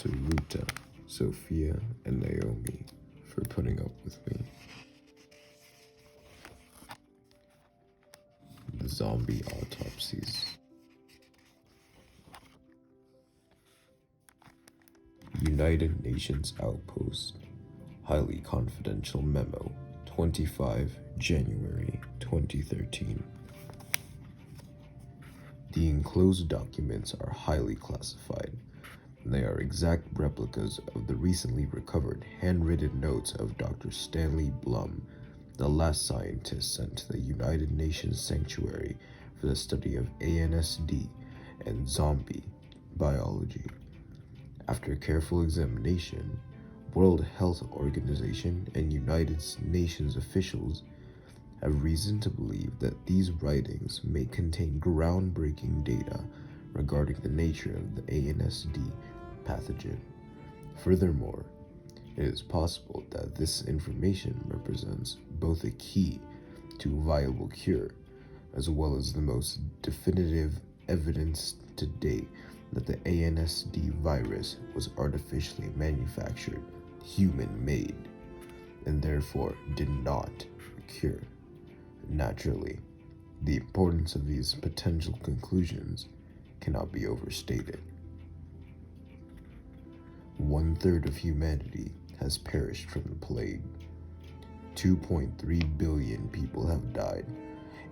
to Ruta, Sophia, and Naomi for putting up with me. The Zombie Autopsies. United Nations Outpost, Highly Confidential Memo, 25 January 2013. The enclosed documents are highly classified. They are exact replicas of the recently recovered handwritten notes of Dr. Stanley Blum, the last scientist sent to the United Nations Sanctuary for the study of ANSD and zombie biology. After careful examination, World Health Organization and United Nations officials have reason to believe that these writings may contain groundbreaking data regarding the nature of the ANSD pathogen. Furthermore, it is possible that this information represents both a key to a viable cure, as well as the most definitive evidence to date that the ANSD virus was artificially manufactured, human-made, and therefore did not cure. Naturally, the importance of these potential conclusions cannot be overstated. 1/3 of humanity has perished from the plague. 2.3 billion people have died,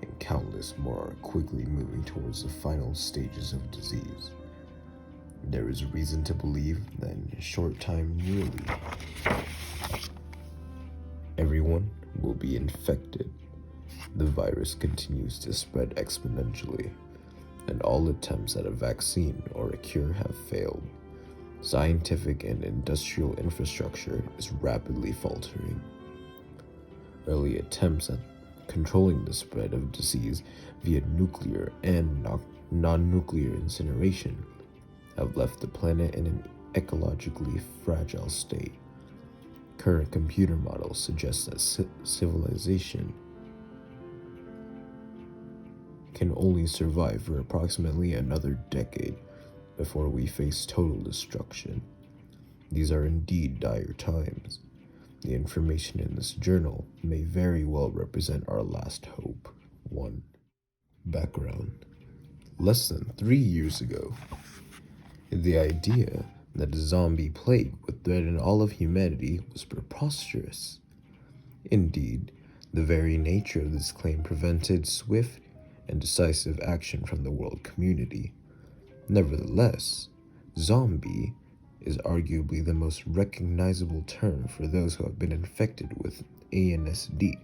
and countless more are quickly moving towards the final stages of disease. There is reason to believe that in a short time, nearly everyone will be infected. The virus continues to spread exponentially, and all attempts at a vaccine or a cure have failed. Scientific and industrial infrastructure is rapidly faltering. Early attempts at controlling the spread of disease via nuclear and non-nuclear incineration have left the planet in an ecologically fragile state. Current computer models suggest that civilization can only survive for approximately another decade before we face total destruction. These are indeed dire times. The information in this journal may very well represent our last hope. 1. Background. Less than 3 years ago, the idea that a zombie plague would threaten all of humanity was preposterous. Indeed, the very nature of this claim prevented swift and decisive action from the world community. Nevertheless, zombie is arguably the most recognizable term for those who have been infected with ANSD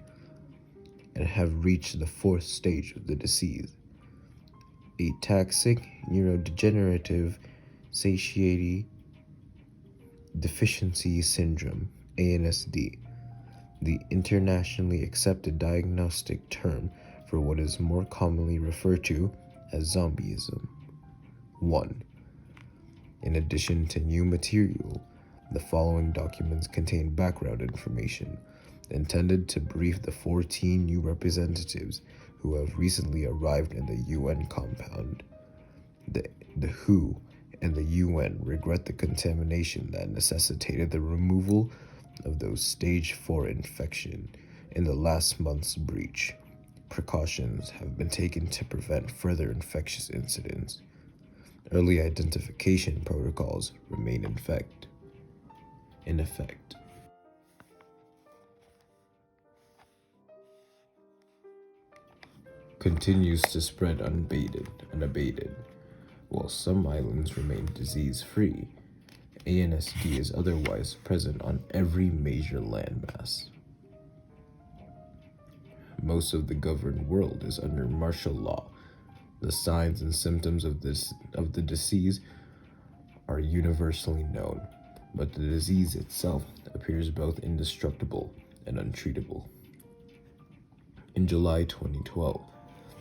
and have reached the 4th stage of the disease. Ataxic neurodegenerative satiety deficiency syndrome, ANSD, the internationally accepted diagnostic term for what is more commonly referred to as zombieism. 1. In addition to new material, the following documents contain background information intended to brief the 14 new representatives who have recently arrived in the UN compound. The WHO and the UN regret the contamination that necessitated the removal of those stage 4 infection in the last month's breach. Precautions have been taken to prevent further infectious incidents. Early identification protocols remain in effect. Continues to spread unabated. While some islands remain disease-free, ANSD is otherwise present on every major landmass. Most of the governed world is under martial law. The signs and symptoms of the disease are universally known, but the disease itself appears both indestructible and untreatable. In July 2012,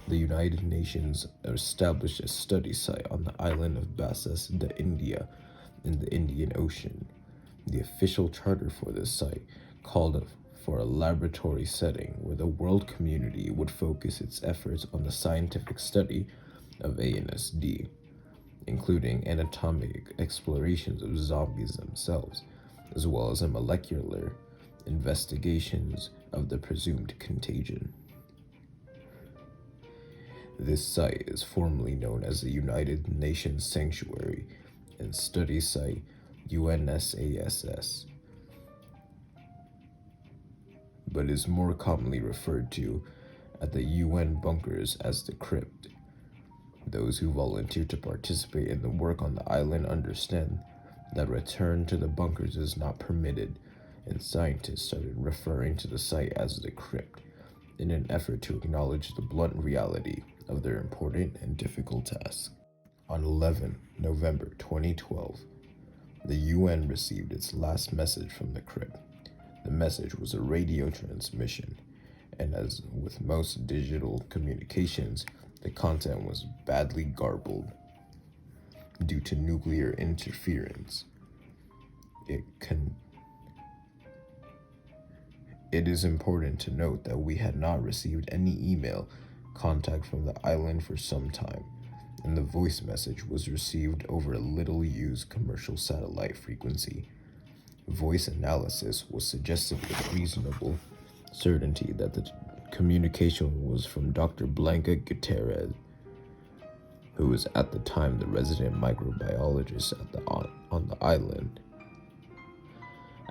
the United Nations established a study site on the island of Bassas de India in the Indian Ocean. The official charter for this site called for a laboratory setting where the world community would focus its efforts on the scientific study of ANSD. including anatomic explorations of zombies themselves, as well as a molecular investigations of the presumed contagion. This site is formally known as the United Nations Sanctuary and Study Site UNSASS, but is more commonly referred to at the UN bunkers as the crypt. Those who volunteer to participate in the work on the island understand that return to the bunkers is not permitted, and scientists started referring to the site as the crypt in an effort to acknowledge the blunt reality of their important and difficult task. On 11 November 2012, the UN received its last message from the crypt. The message was a radio transmission, and as with most digital communications, the content was badly garbled due to nuclear interference. It is important to note that we had not received any email contact from the island for some time, and the voice message was received over a little-used commercial satellite frequency. Voice analysis was suggested with reasonable certainty that the communication was from Dr. Blanca Gutierrez, who was at the time the resident microbiologist on the island.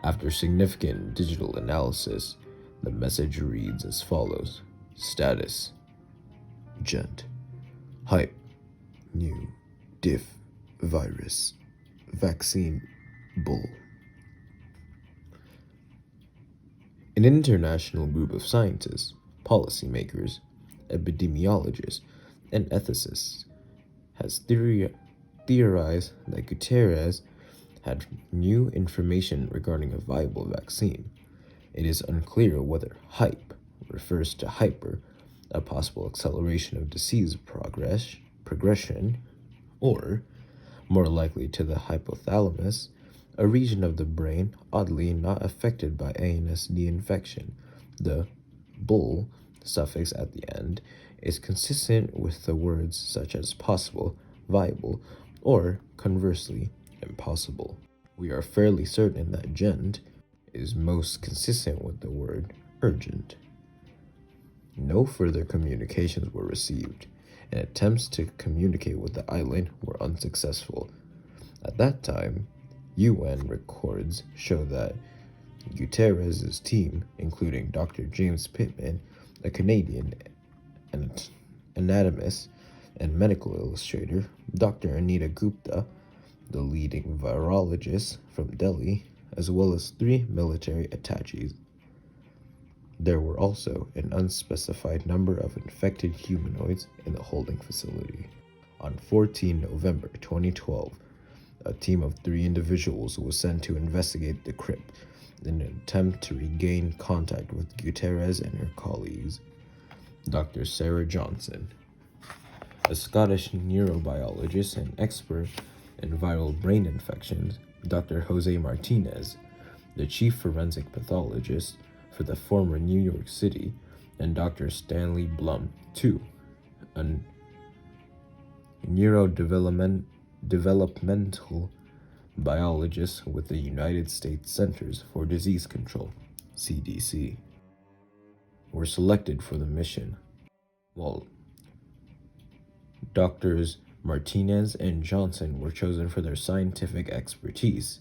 After significant digital analysis, the message reads as follows: Status: Gent. Hype: New. Diff. Virus. Vaccine. Bull. An international group of scientists, policymakers, epidemiologists, and ethicists has theorized that Gutierrez had new information regarding a viable vaccine. It is unclear whether hype refers to hyper, a possible acceleration of disease progression, or, more likely to the hypothalamus, a region of the brain oddly not affected by ANSD infection. The bull suffix at the end is consistent with the words such as possible, viable, or, conversely, impossible. We are fairly certain that gent is most consistent with the word urgent. No further communications were received, and attempts to communicate with the island were unsuccessful. At that time, UN records show that Gutierrez's team, including Dr. James Pittman, a Canadian anatomist and medical illustrator, Dr. Anita Gupta, the leading virologist from Delhi, as well as 3 military attaches. There were also an unspecified number of infected humanoids in the holding facility. On 14 November 2012, a team of 3 individuals was sent to investigate the crypt in an attempt to regain contact with Gutierrez and her colleagues. Dr. Sarah Johnson, a Scottish neurobiologist and expert in viral brain infections, Dr. Jose Martinez, the chief forensic pathologist for the former New York City, and Dr. Stanley Blum, too, a neurodevelopmental biologist with the United States Centers for Disease Control, CDC, were selected for the mission, while Drs. Martinez and Johnson were chosen for their scientific expertise.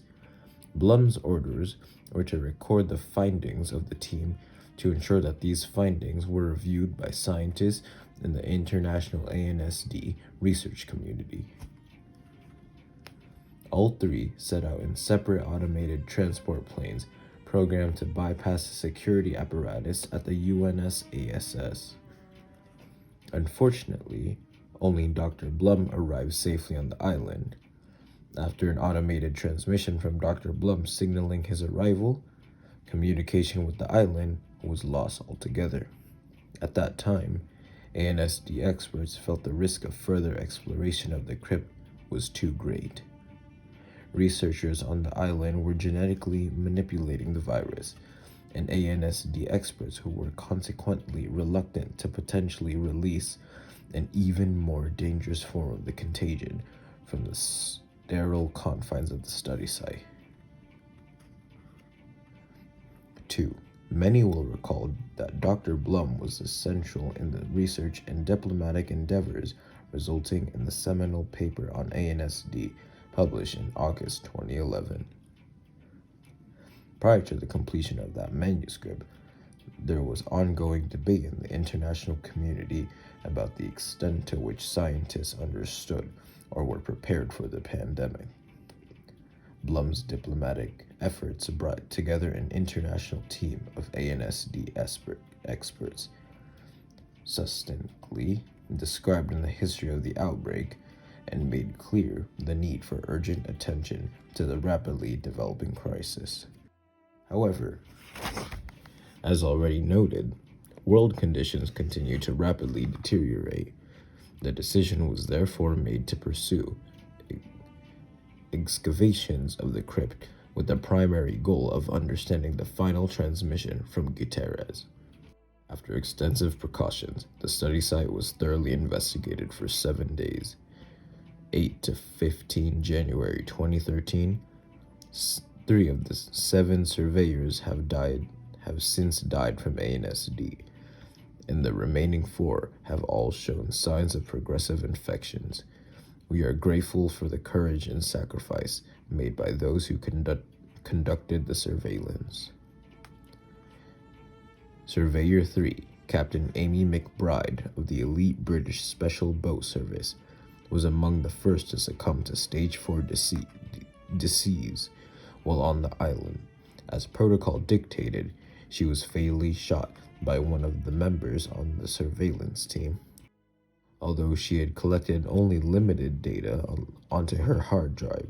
Blum's orders were to record the findings of the team to ensure that these findings were reviewed by scientists in the international ANSD research community. All 3 set out in separate automated transport planes programmed to bypass the security apparatus at the UNSASS. Unfortunately, only Dr. Blum arrived safely on the island. After an automated transmission from Dr. Blum signaling his arrival, communication with the island was lost altogether. At that time, ANSD experts felt the risk of further exploration of the crypt was too great. Researchers on the island were genetically manipulating the virus, and ANSD experts who were consequently reluctant to potentially release an even more dangerous form of the contagion from the sterile confines of the study site. 2. Many will recall that Dr. Blum was essential in the research and diplomatic endeavors resulting in the seminal paper on ANSD published in August 2011. Prior to the completion of that manuscript, there was ongoing debate in the international community about the extent to which scientists understood or were prepared for the pandemic. Blum's diplomatic efforts brought together an international team of ANSD experts, succinctly described in the history of the outbreak, and made clear the need for urgent attention to the rapidly developing crisis. However, as already noted, world conditions continue to rapidly deteriorate. The decision was therefore made to pursue excavations of the crypt with the primary goal of understanding the final transmission from Guterres. After extensive precautions, the study site was thoroughly investigated for 7 days. 8 to 15 January 2013, 3 of the 7 surveyors have since died from ANSD, and the remaining 4 have all shown signs of progressive infections. We are grateful for the courage and sacrifice made by those who conducted the surveillance. Surveyor 3, Captain Amy McBride of the elite British Special Boat Service, was among the first to succumb to stage 4 disease while on the island. As protocol dictated, she was fatally shot by one of the members on the surveillance team. Although she had collected only limited data onto her hard drive,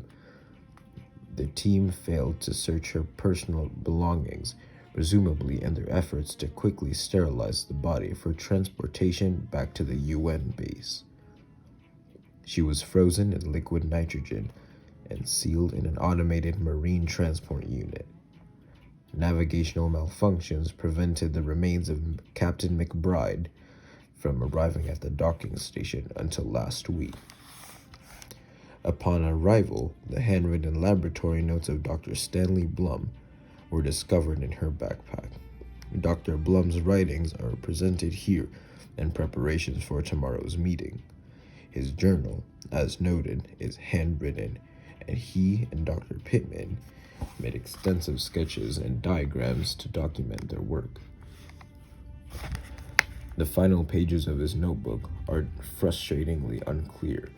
the team failed to search her personal belongings, presumably in their efforts to quickly sterilize the body for transportation back to the UN base. She was frozen in liquid nitrogen and sealed in an automated marine transport unit. Navigational malfunctions prevented the remains of Captain McBride from arriving at the docking station until last week. Upon arrival, the handwritten laboratory notes of Dr. Stanley Blum were discovered in her backpack. Dr. Blum's writings are presented here in preparations for tomorrow's meeting. His journal, as noted, is handwritten, and he and Dr. Pittman made extensive sketches and diagrams to document their work. The final pages of his notebook are frustratingly unclear,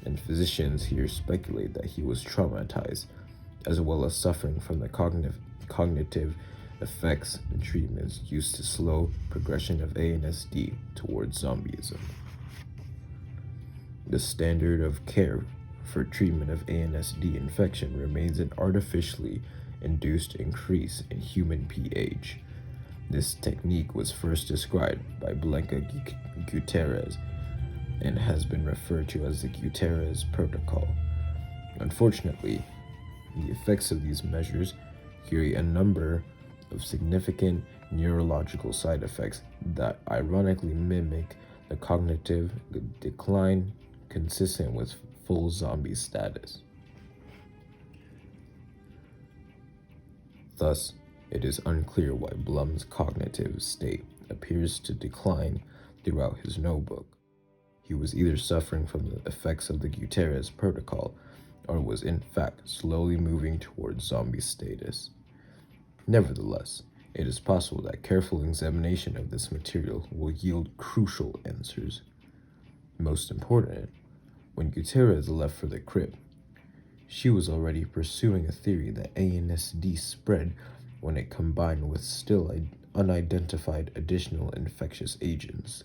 and physicians here speculate that he was traumatized, as well as suffering from the cognitive effects and treatments used to slow progression of ANSD towards zombieism. The standard of care for treatment of ANSD infection remains an artificially induced increase in human pH. This technique was first described by Blanca Guterres and has been referred to as the Guterres Protocol. Unfortunately, the effects of these measures carry a number of significant neurological side effects that ironically mimic the cognitive decline consistent with full zombie status. Thus, it is unclear why Blum's cognitive state appears to decline throughout his notebook. He was either suffering from the effects of the Guterres Protocol or was in fact slowly moving towards zombie status. Nevertheless, it is possible that careful examination of this material will yield crucial answers. Most important, when Guterres left for the crypt, she was already pursuing a theory that ANSD spread when it combined with still unidentified additional infectious agents.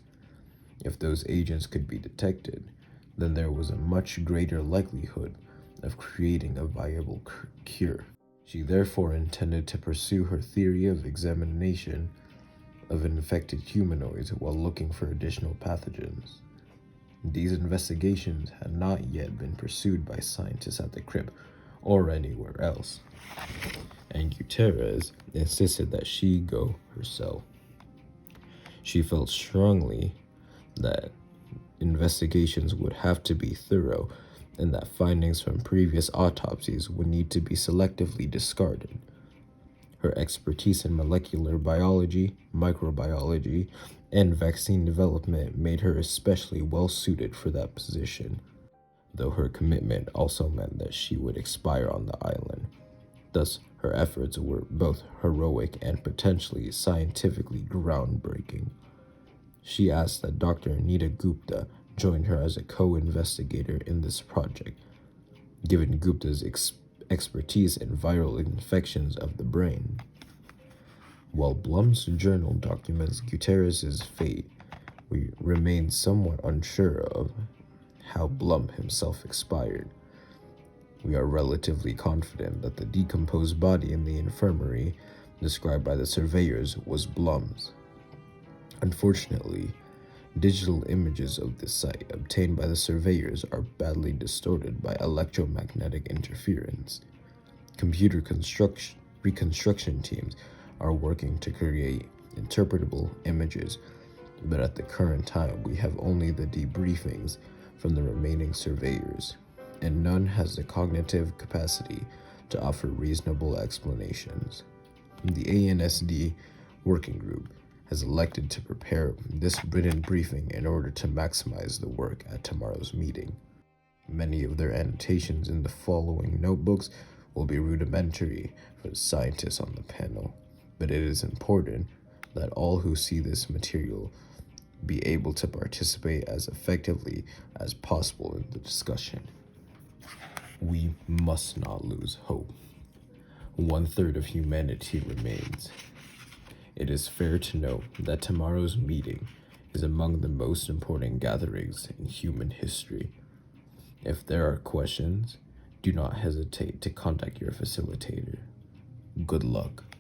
If those agents could be detected, then there was a much greater likelihood of creating a viable cure. She therefore intended to pursue her theory of examination of infected humanoids while looking for additional pathogens. These investigations had not yet been pursued by scientists at the crypt or anywhere else, and Guterres insisted that she go herself. She felt strongly that investigations would have to be thorough and that findings from previous autopsies would need to be selectively discarded. Her expertise in molecular biology, microbiology, and vaccine development made her especially well suited for that position, though her commitment also meant that she would expire on the island. Thus, her efforts were both heroic and potentially scientifically groundbreaking. She asked that Dr. Anita Gupta join her as a co-investigator in this project, given Gupta's expertise in viral infections of the brain. While Blum's journal documents Gutierrez's fate, we remain somewhat unsure of how Blum himself expired. We are relatively confident that the decomposed body in the infirmary described by the surveyors was Blum's. Unfortunately, digital images of the site obtained by the surveyors are badly distorted by electromagnetic interference. Computer reconstruction teams are working to create interpretable images, but at the current time we have only the debriefings from the remaining surveyors, and none has the cognitive capacity to offer reasonable explanations. The ANSD working group has elected to prepare this written briefing in order to maximize the work at tomorrow's meeting. Many of their annotations in the following notebooks will be rudimentary for the scientists on the panel, but it is important that all who see this material be able to participate as effectively as possible in the discussion. We must not lose hope. 1/3 of humanity remains. It is fair to note that tomorrow's meeting is among the most important gatherings in human history. If there are questions, do not hesitate to contact your facilitator. Good luck.